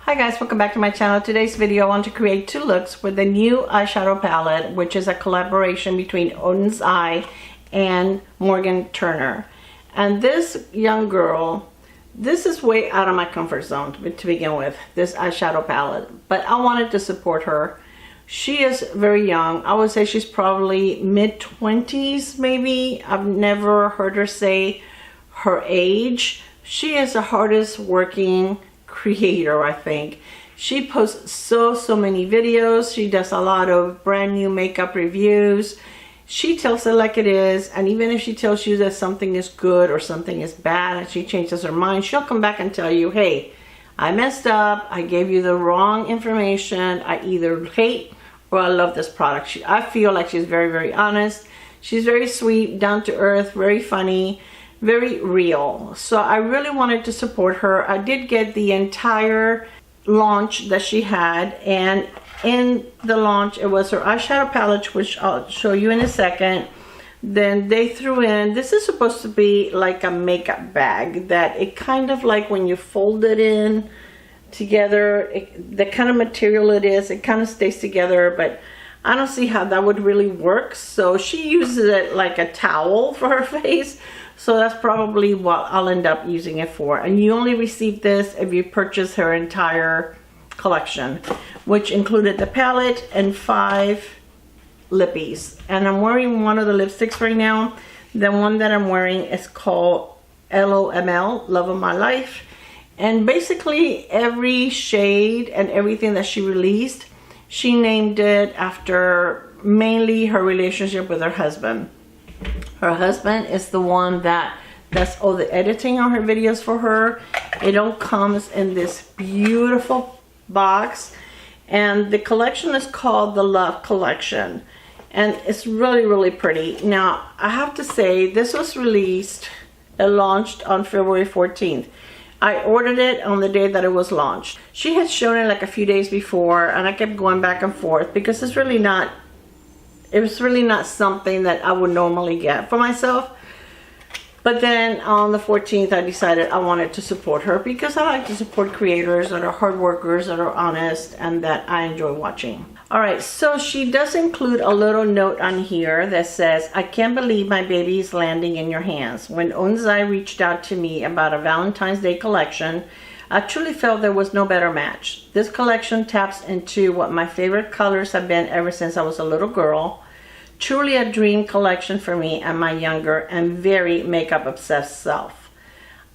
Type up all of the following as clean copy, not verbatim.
Hi guys, welcome back to my channel. Today's video I want to create two looks with the new eyeshadow palette, which is a collaboration between ODEN'S and Morgan Turner. And this young girl, this is way out of my comfort zone to begin with, this eyeshadow palette, but I wanted to support her. She is very young. I would say she's probably mid-20s maybe. I've never heard her say her age. She is the hardest working creator, I think. She posts so many videos. She does a lot of brand new makeup reviews. She tells it like it is, and even if she tells you that something is good or something is bad and she changes her mind, she'll come back and tell you, hey, I messed up, I gave you the wrong information, I either hate or I love this product. I feel like she's very honest. She's very sweet, down to earth, very funny, very real. So I really wanted to support her. I did get the entire launch that she had, and in the launch it was her eyeshadow palette, which I'll show you in a second. Then they threw in, this is supposed to be like a makeup bag that it kind of like when you fold it in together, the kind of material it is, it kind of stays together, but I don't see how that would really work. So she uses it like a towel for her face. So that's probably what I'll end up using it for. And you only receive this if you purchase her entire collection, which included the palette and 5 lippies. And I'm wearing one of the lipsticks right now. The one that I'm wearing is called LOML, Love of My Life. And basically every shade and everything that she released, she named it after mainly her relationship with her husband. Her husband is the one that does all the editing on her videos for her. It all comes in this beautiful box, and the collection is called the Love Collection, and it's really pretty. Now I have to say, this was released and launched on February 14th. I ordered it on the day that it was launched. She had shown it like a few days before, and I kept going back and forth because it's really not, it was really not something that I would normally get for myself. But then on the 14th, I decided I wanted to support her because I like to support creators that are hard workers, that are honest, and that I enjoy watching. All right, so she does include a little note on here that says, I can't believe my baby is landing in your hands. When ODEN'S reached out to me about a Valentine's Day collection, I truly felt there was no better match. This collection taps into what my favorite colors have been ever since I was a little girl. Truly a dream collection for me and my younger and very makeup obsessed self.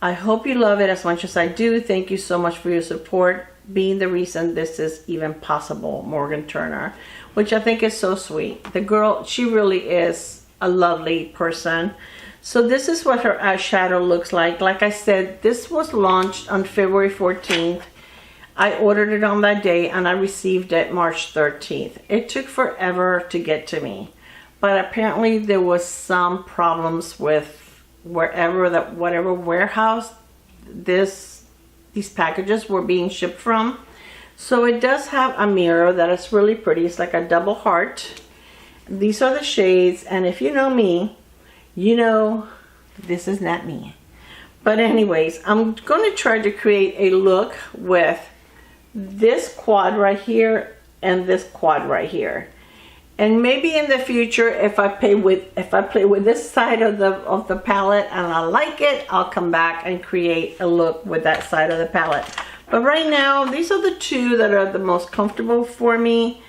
I hope you love it as much as I do. Thank you so much for your support, being the reason this is even possible, Morgan Turner, which I think is so sweet. The girl, she really is a lovely person. So this is what her eyeshadow looks like. Like I said, this was launched on February 14th. I ordered it on that day and I received it March 13th. It took forever to get to me, but apparently there was some problems with whatever warehouse these packages were being shipped from. So it does have a mirror that is really pretty. It's like a double heart. These are the shades, and if you know me, you know this is not me. But anyways, I'm going to try to create a look with this quad right here and this quad right here. And maybe in the future, if I play with this side of the palette and I like it, I'll come back and create a look with that side of the palette. But right now, these are the two that are the most comfortable for me.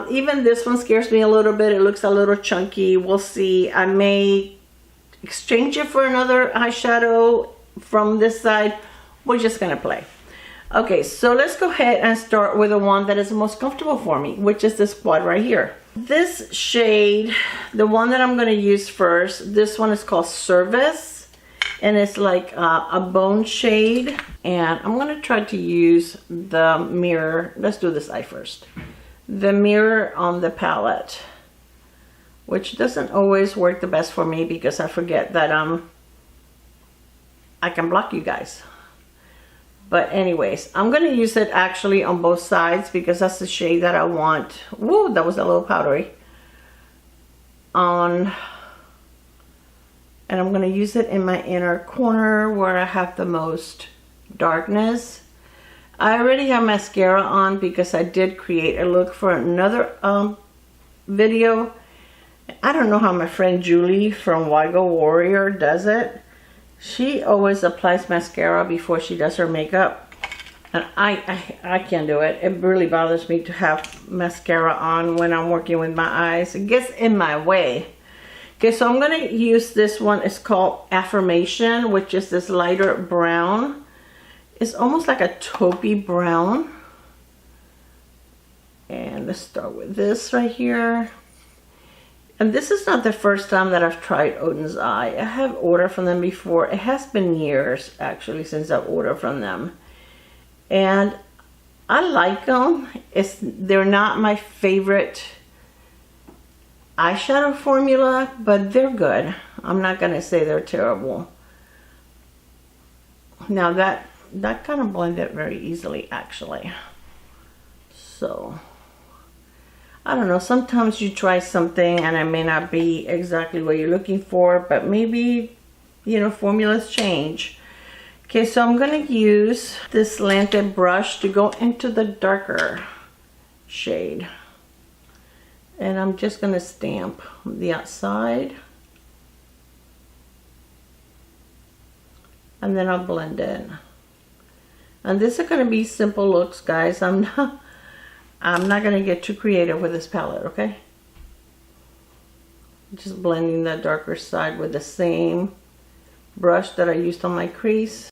Even this one scares me a little bit. It looks a little chunky. We'll see. I may exchange it for another eyeshadow from this side. We're just gonna play. Okay, so let's go ahead and start with the one that is the most comfortable for me, which is this quad right here. This shade, the one that I'm going to use first, this one is called Service, and it's like a bone shade. And I'm going to try to use the mirror. Let's do this eye first. The mirror on the palette, which doesn't always work the best for me because I forget that I can block you guys. But anyways, I'm going to use it actually on both sides because that's the shade that I want. Whoa, that was a little powdery. And I'm going to use it in my inner corner where I have the most darkness. I already have mascara on because I did create a look for another video. I don't know how my friend Julie from Wygo Warrior does it. She always applies mascara before she does her makeup. And I can't do it. It really bothers me to have mascara on when I'm working with my eyes. It gets in my way. Okay, so I'm going to use this one. It's called Affirmation, which is this lighter brown. It's almost like a taupey brown. And let's start with this right here. And this is not the first time that I've tried ODEN'S Eye. I have ordered from them before. It has been years, actually, since I've ordered from them. And I like them. They're not my favorite eyeshadow formula, but they're good. I'm not going to say they're terrible. Now that kind of blended very easily, actually. So I don't know, sometimes you try something and it may not be exactly what you're looking for, but maybe, you know, formulas change. Okay, so I'm going to use this slanted brush to go into the darker shade. And I'm just going to stamp the outside. And then I'll blend in. And this is going to be simple looks, guys. I'm not going to get too creative with this palette, okay? Just blending the darker side with the same brush that I used on my crease.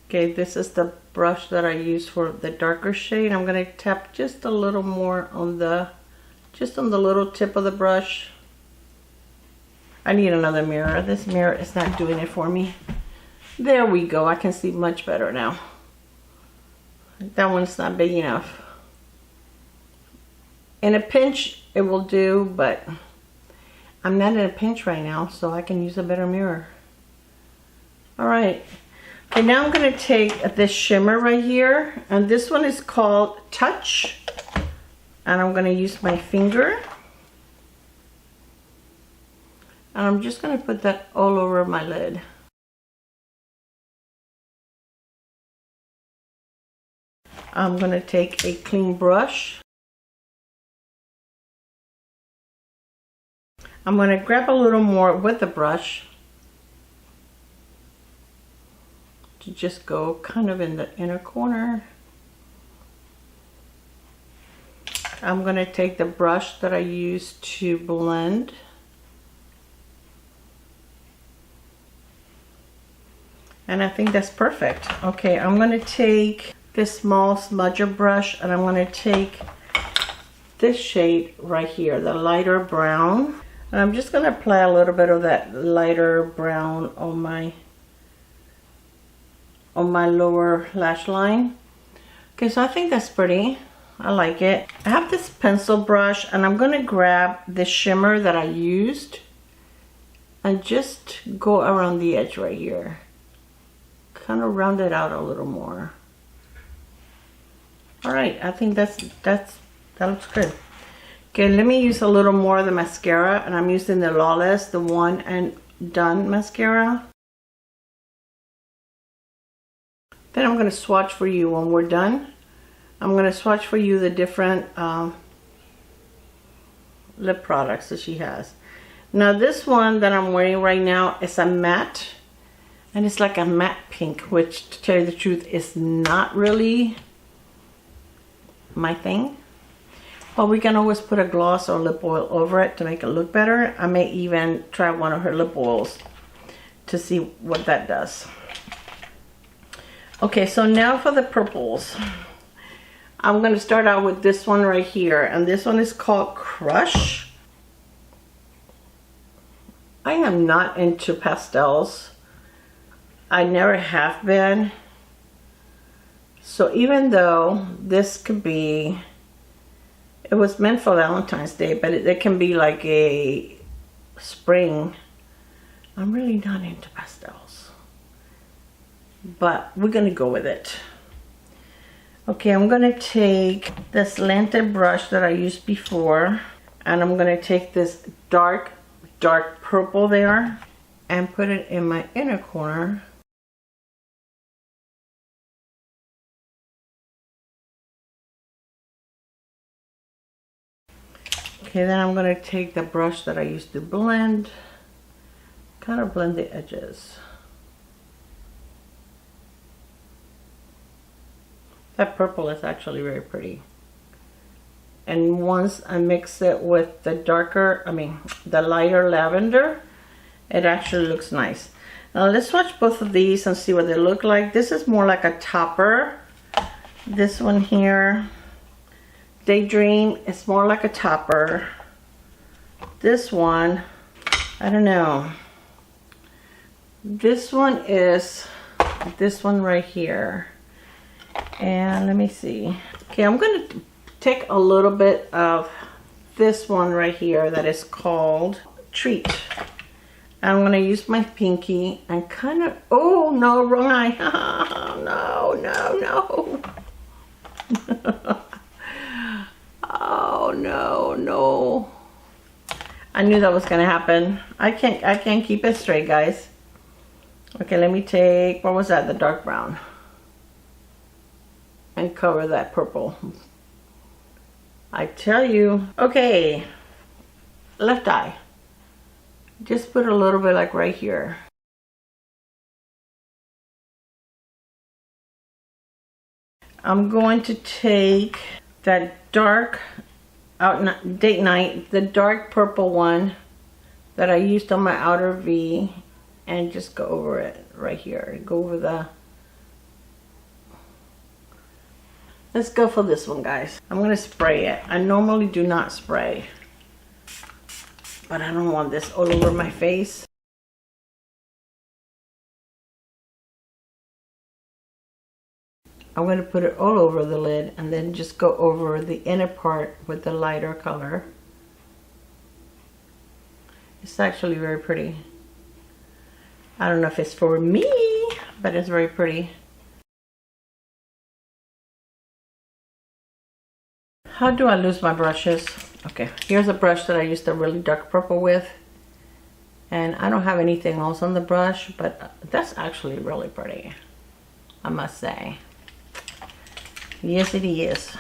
Okay, this is the brush that I use for the darker shade. I'm going to tap just a little more on just on the little tip of the brush. I need another mirror. This mirror is not doing it for me. There we go. I can see much better now. That one's not big enough. In a pinch, it will do, but I'm not in a pinch right now, so I can use a better mirror. All right. Okay, now I'm going to take this shimmer right here, and this one is called Touch, and I'm going to use my finger, and I'm just going to put that all over my lid. I'm going to take a clean brush. I'm going to grab a little more with the brush to just go kind of in the inner corner. I'm going to take the brush that I used to blend. And I think that's perfect. Okay, I'm going to take this small smudger brush and I'm going to take this shade right here, the lighter brown. And I'm just going to apply a little bit of that lighter brown on my lower lash line. Okay, so I think that's pretty. I like it. I have this pencil brush and I'm going to grab the shimmer that I used and just go around the edge right here. Kind of round it out a little more. All right, I think that looks good. Okay, let me use a little more of the mascara, and I'm using the Lawless, the One and Done mascara. Then I'm going to swatch for you when we're done. I'm going to swatch for you the different lip products that she has. Now this one that I'm wearing right now is a matte, and it's like a matte pink, which to tell you the truth is not really my thing. But we can always put a gloss or lip oil over it to make it look better. I may even try one of her lip oils to see what that does. Okay, so now for the purples. I'm going to start out with this one right here, and this one is called Crush. I am not into pastels. I never have been. So even though this could be, it was meant for Valentine's Day, but it can be like a spring. I'm really not into pastels, but we're going to go with it. Okay, I'm going to take this slanted brush that I used before, and I'm going to take this dark purple there and put it in my inner corner. Okay, then I'm going to take the brush that I used to blend, kind of blend the edges. That purple is actually very pretty. And once I mix it with the the lighter lavender, it actually looks nice. Now let's swatch both of these and see what they look like. This is more like a topper. This one here, Daydream, is more like a topper. This one, I don't know. This one is this one right here. And let me see. Okay, I'm going to take a little bit of this one right here that is called Treat. I'm going to use my pinky and kind of, oh no, wrong eye. No, no, no. Oh no, no. I knew that was gonna happen. I can't keep it straight, guys. Okay, let me take, what was that? The dark brown. And cover that purple. I tell you. Okay, left eye. Just put a little bit like right here. I'm going to take that dark Date Night, the dark purple one that I used on my outer V, and just go over it right here. Go over the, let's go for this one, guys. I'm gonna spray it. I normally do not spray, but I don't want this all over my face. I'm going to put it all over the lid and then just go over the inner part with the lighter color. It's actually very pretty. I don't know if it's for me, but it's very pretty. How do I lose my brushes? Okay, here's a brush that I used a really dark purple with. And I don't have anything else on the brush, but that's actually really pretty, I must say. Yes, it is.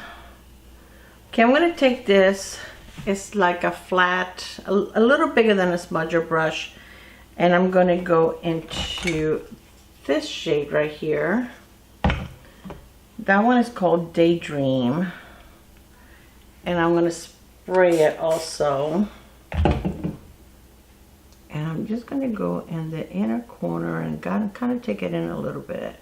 Okay, I'm going to take this. It's like a flat, a little bigger than a smudger brush. And I'm going to go into this shade right here. That one is called Daydream. And I'm going to spray it also. And I'm just going to go in the inner corner and kind of take it in a little bit.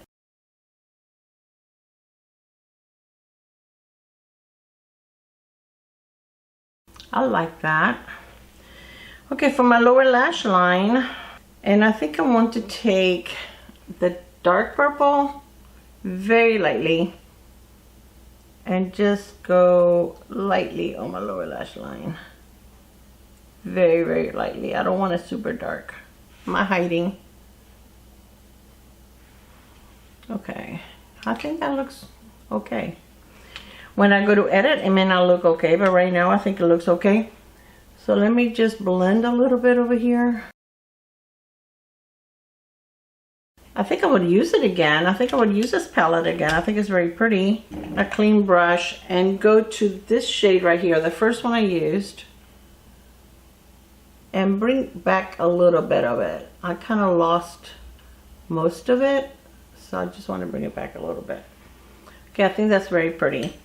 I like that. Okay, for my lower lash line, and I think I want to take the dark purple very lightly and just go lightly on my lower lash line. Very, very lightly. I don't want it super dark. Am I hiding? Okay, I think that looks okay. When I go to edit, it may not look okay, but right now I think it looks okay. So let me just blend a little bit over here. I think I would use it again. I think I would use this palette again. I think it's very pretty. A clean brush and go to this shade right here, the first one I used, and bring back a little bit of it. I kind of lost most of it, so I just want to bring it back a little bit. Okay, I think that's very pretty.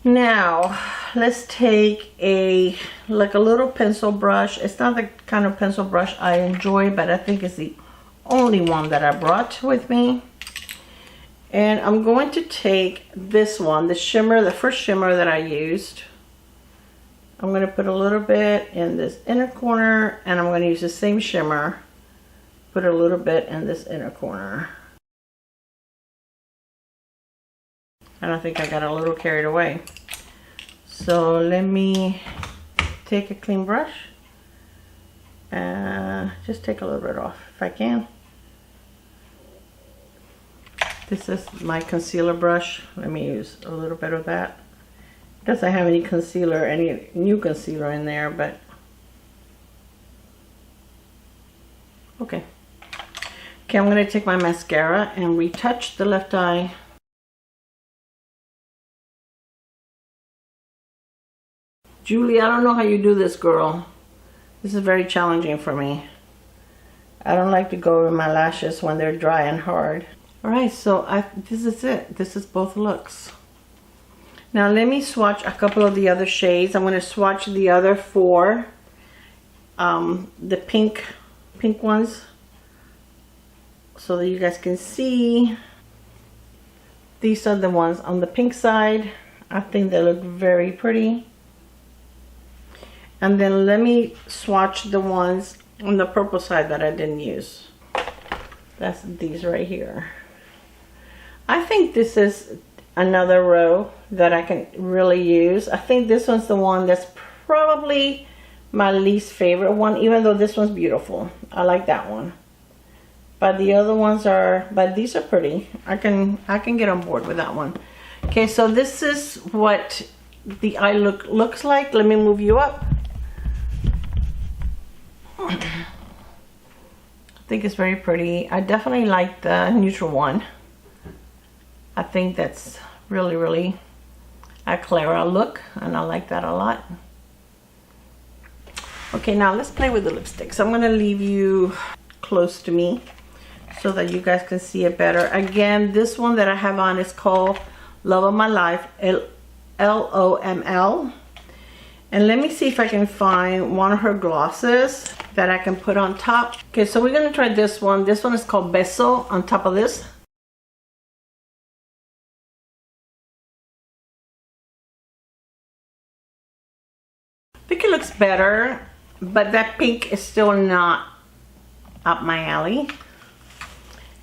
Now let's take like a little pencil brush. It's not the kind of pencil brush I enjoy, but I think it's the only one that I brought with me. And I'm going to take this one, the shimmer, the first shimmer that I used. I'm going to put a little bit in this inner corner, and I'm going to use the same shimmer, put a little bit in this inner corner. And I think I got a little carried away. So let me take a clean brush and just take a little bit off if I can. This is my concealer brush. Let me use a little bit of that. It doesn't have any concealer, any new concealer in there, but okay. Okay, I'm going to take my mascara and retouch the left eye. Julie, I don't know how you do this, girl. This is very challenging for me. I don't like to go over my lashes when they're dry and hard. All right, so this is it. This is both looks. Now let me swatch a couple of the other shades. I'm going to swatch the other 4, the pink ones, so that you guys can see. These are the ones on the pink side. I think they look very pretty. And then let me swatch the ones on the purple side that I didn't use. That's these right here. I think this is another row that I can really use. I think this one's the one that's probably my least favorite one, even though this one's beautiful. I like that one. But the other ones are, but these are pretty. I can get on board with that one. Okay, so this is what the eye look looks like. Let me move you up. I think it's very pretty. I definitely like the neutral one. I think that's really a Clara look, and I like that a lot. Okay, now let's play with the lipsticks. I'm gonna leave you close to me so that you guys can see it better. Again, this one that I have on is called Love of My Life, L-O-M-L. And let me see if I can find one of her glosses that I can put on top. Okay, so we're gonna try this one. This one is called Beso on top of this. I think it looks better, but that pink is still not up my alley.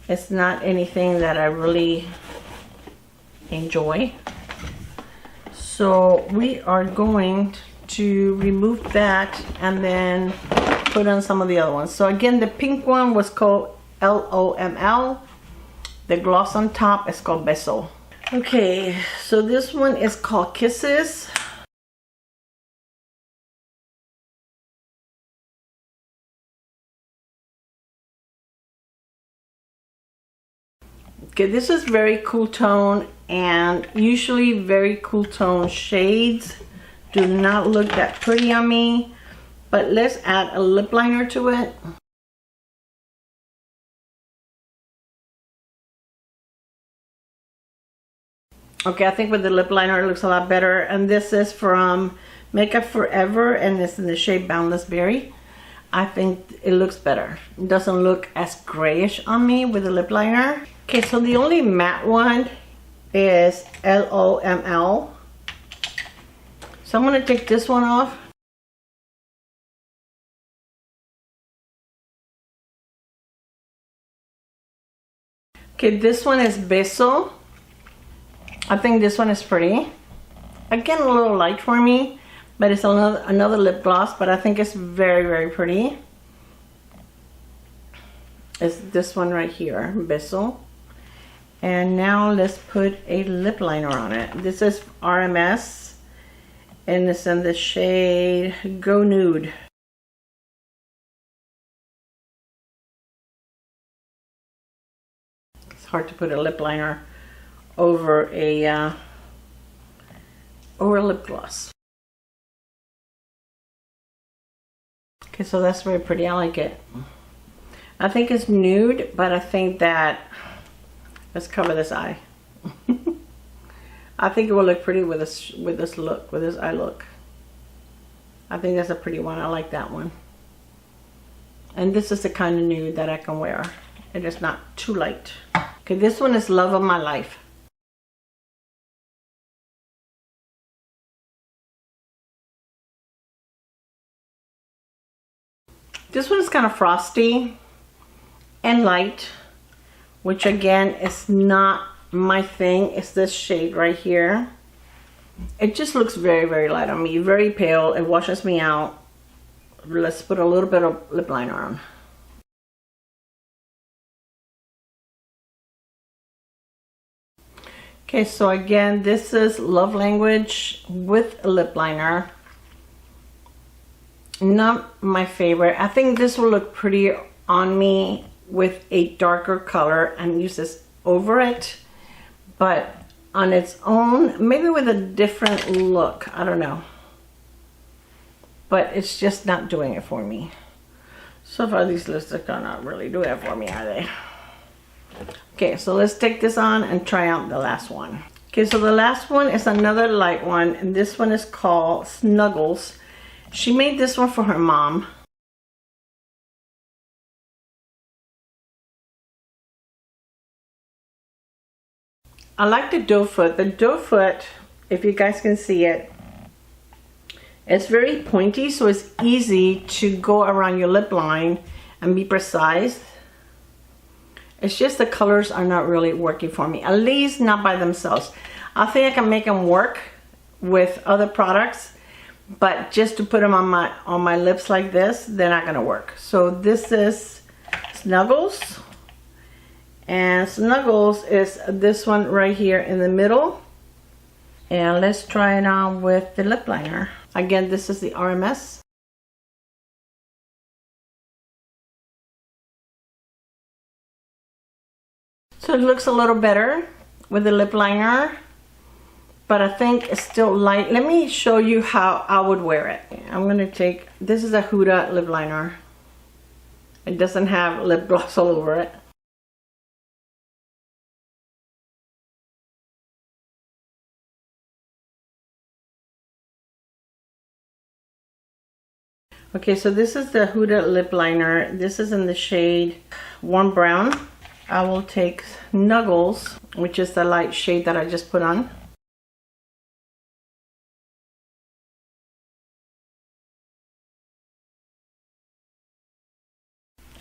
It's not anything that I really enjoy. So we are going to remove that and then put on some of the other ones. So again, the pink one was called L-O-M-L. The gloss on top is called Beso. Okay, so this one is called Kisses. Okay, this is very cool tone, and usually very cool tone shades do not look that pretty on me, but let's add a lip liner to it. Okay, I think with the lip liner it looks a lot better, and this is from Makeup Forever, and it's in the shade Boundless Berry. I think it looks better. It doesn't look as grayish on me with the lip liner. Okay, so the only matte one is L-O-M-L. So I'm going to take this one off. Okay, this one is Beso. I think this one is pretty. Again, a little light for me, but it's another lip gloss, but I think it's very pretty. It's this one right here, Beso. And now let's put a lip liner on it. This is RMS, and it's in the shade Go Nude. It's hard to put a lip liner over a lip gloss. Okay, so that's very pretty. I like it. I think it's nude, but I think that, let's cover this eye. I think it will look pretty with this eye look. I think that's a pretty one. I like that one. And this is the kind of nude that I can wear. It is not too light. Okay, this one is Love of My Life. This one is kind of frosty and light, which again is not my thing. It's this shade right here. It just looks very light on me, very pale. It washes me out. Let's put a little bit of lip liner on. Okay, so again, this is Love Language with a lip liner. Not my favorite. I think this will look pretty on me with a darker color and use this over it, but on its own, maybe with a different look. I don't know. but it's just not doing it for me. So far these lipsticks are not really doing it for me, are they? Okay, so let's take this on and try out the last one. Okay, so the last one is another light one, and this one is called Snuggles. She made this one for her mom. I like the doe foot. The doe foot, if you guys can see it, it's very pointy, so it's easy to go around your lip line and be precise. It's just the colors are not really working for me, at least not by themselves. I think I can make them work with other products, but just to put them on my lips like this, they're not gonna work. So this is Snuggles. And Snuggles is this one right here in the middle. And let's try it on with the lip liner. Again, this is the RMS. So it looks a little better with the lip liner, but I think it's still light. Let me show you how I would wear it. I'm gonna take, this is a Huda lip liner. It doesn't have lip gloss all over it. Okay, so this is the Huda lip liner. This is in the shade Warm Brown. I will take Snuggles, which is the light shade that I just put on.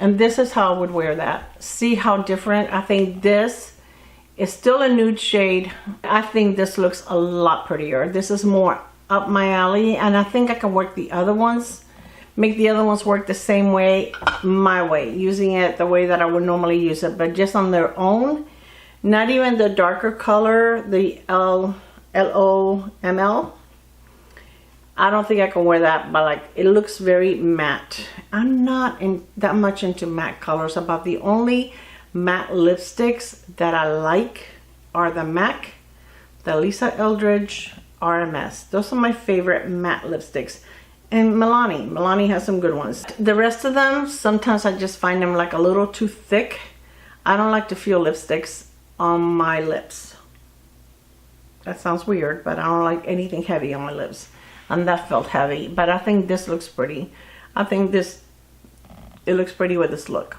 And this is how I would wear that. See how different? I think this is still a nude shade. I think this looks a lot prettier. This is more up my alley, and I think I can work the other ones. Make the other ones work the same way, my way, using it the way that I would normally use it, but just on their own. Not even the darker color, the LOML. I don't think I can wear that, but like it looks very matte. I'm not that much into matte colors. About the only matte lipsticks that I like are the MAC, the Lisa Eldridge RMS. Those are my favorite matte lipsticks. And Milani has some good ones. The rest of them, sometimes I just find them like a little too thick. I don't like to feel lipsticks on my lips. That sounds weird, but I don't like anything heavy on my lips. And that felt heavy, but I think this looks pretty. I think it looks pretty with this look.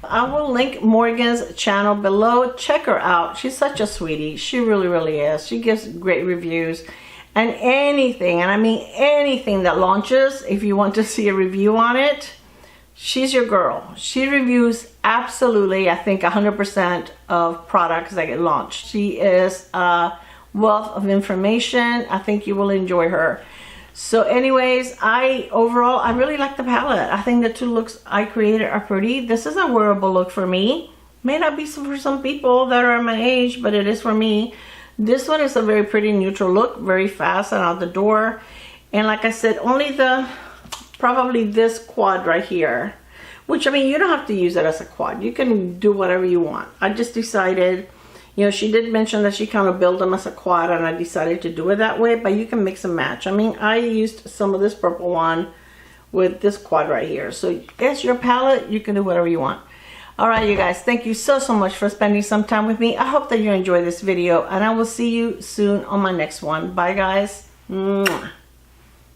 I will link Morgan's channel below. Check her out. She's such a sweetie. She really, really is. She gives great reviews. And anything, and I mean anything that launches, if you want to see a review on it, she's your girl. She reviews absolutely, I think 100% of products that get launched. She is a wealth of information. I think you will enjoy her. So anyways, overall, I really like the palette. I think the two looks I created are pretty. This is a wearable look for me. May not be for some people that are my age, but it is for me. This one is a very pretty neutral look, very fast and out the door. And like I said, only probably this quad right here, which I mean, you don't have to use it as a quad. You can do whatever you want. I just decided, you know, she did mention that she kind of built them as a quad, and I decided to do it that way, but you can mix and match. I mean, I used some of this purple one with this quad right here. So it's your palette, you can do whatever you want. All right, you guys, thank you so much for spending some time with me. I hope that you enjoyed this video, and I will see you soon on my next one. Bye, guys. Mwah.